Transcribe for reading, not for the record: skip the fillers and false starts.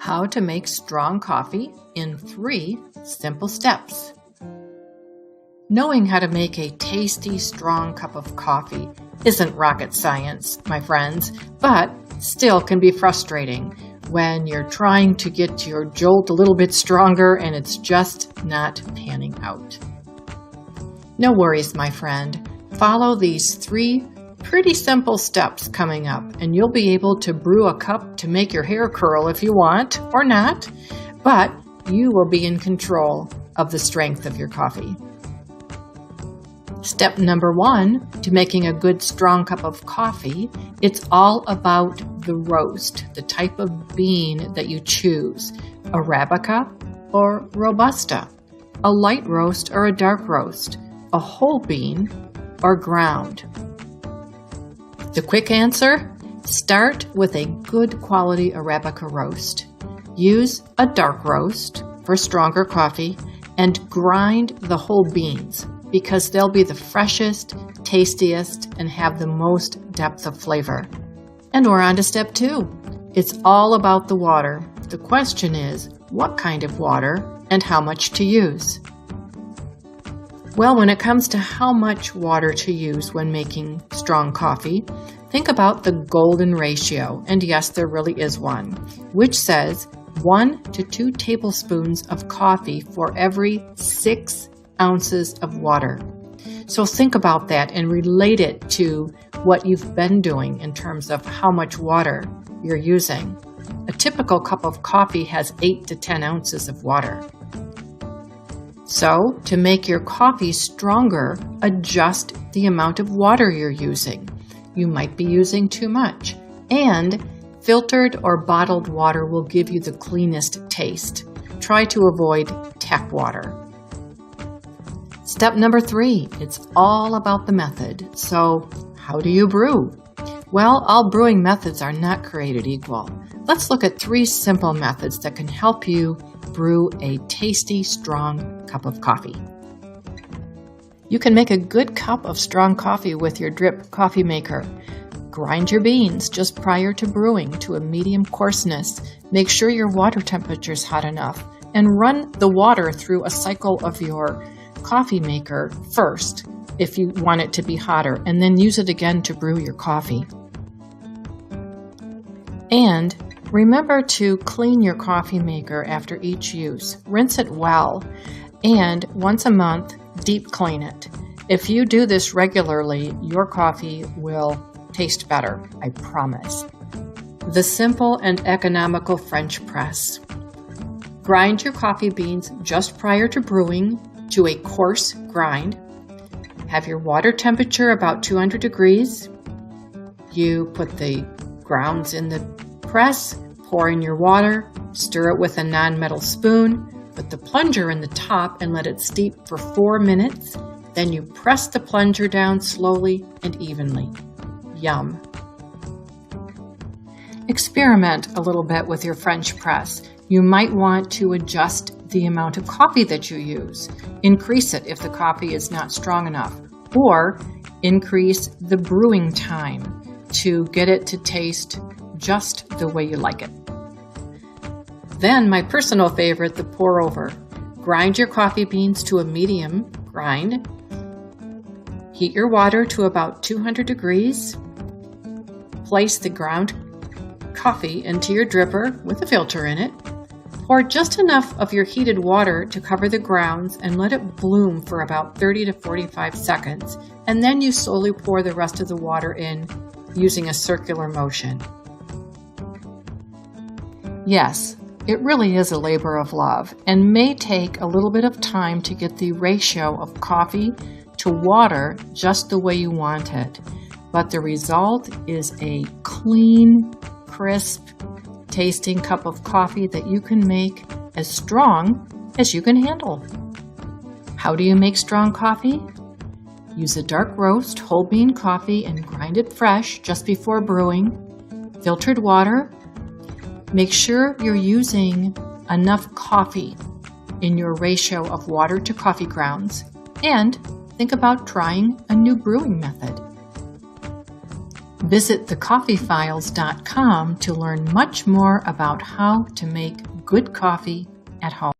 How to make strong coffee in 3 simple steps. Knowing how to make a tasty, strong cup of coffee isn't rocket science, my friends, but still can be frustrating when you're trying to get your jolt a little bit stronger and it's just not panning out. No worries, my friend. Follow these 3 pretty simple steps coming up, and you'll be able to brew a cup to make your hair curl if you want, or not, but you will be in control of the strength of your coffee. Step number 1 to making a good strong cup of coffee, it's all about the roast, the type of bean that you choose, Arabica or Robusta, a light roast or a dark roast, a whole bean or ground. The quick answer? Start with a good quality Arabica roast. Use a dark roast for stronger coffee and grind the whole beans because they'll be the freshest, tastiest, and have the most depth of flavor. And we're on to step 2. It's all about the water. The question is, what kind of water and how much to use? Well, when it comes to how much water to use when making strong coffee, think about the golden ratio, and yes, there really is one, which says 1 to 2 tablespoons of coffee for every 6 ounces of water. So think about that and relate it to what you've been doing in terms of how much water you're using. A typical cup of coffee has 8 to 10 ounces of water. So, to make your coffee stronger, adjust the amount of water you're using. You might be using too much. And filtered or bottled water will give you the cleanest taste. Try to avoid tap water. Step number 3, it's all about the method. So, how do you brew? Well, all brewing methods are not created equal. Let's look at 3 simple methods that can help you brew a tasty, strong cup of coffee. You can make a good cup of strong coffee with your drip coffee maker. Grind your beans just prior to brewing to a medium coarseness. Make sure your water temperature is hot enough, and run the water through a cycle of your coffee maker first if you want it to be hotter, and then use it again to brew your coffee. And remember to clean your coffee maker after each use. Rinse it well, and once a month, deep clean it. If you do this regularly, your coffee will taste better, I promise. The simple and economical French press. Grind your coffee beans just prior to brewing to a coarse grind. Have your water temperature about 200 degrees. You put the grounds in the press, pour in your water, stir it with a non-metal spoon, put the plunger in the top and let it steep for 4 minutes. Then you press the plunger down slowly and evenly. Yum. Experiment a little bit with your French press. You might want to adjust the amount of coffee that you use. Increase it if the coffee is not strong enough, or increase the brewing time to get it to taste just the way you like it. Then my personal favorite, the pour over. Grind your coffee beans to a medium grind. Heat your water to about 200 degrees. Place the ground coffee into your dripper with a filter in it. Pour just enough of your heated water to cover the grounds and let it bloom for about 30 to 45 seconds. And then you slowly pour the rest of the water in using a circular motion. Yes, it really is a labor of love and may take a little bit of time to get the ratio of coffee to water just the way you want it. But the result is a clean, crisp, tasting cup of coffee that you can make as strong as you can handle. How do you make strong coffee? Use a dark roast whole bean coffee and grind it fresh just before brewing. Filtered water. Make sure you're using enough coffee in your ratio of water to coffee grounds, and think about trying a new brewing method. Visit thecoffeefiles.com to learn much more about how to make good coffee at home.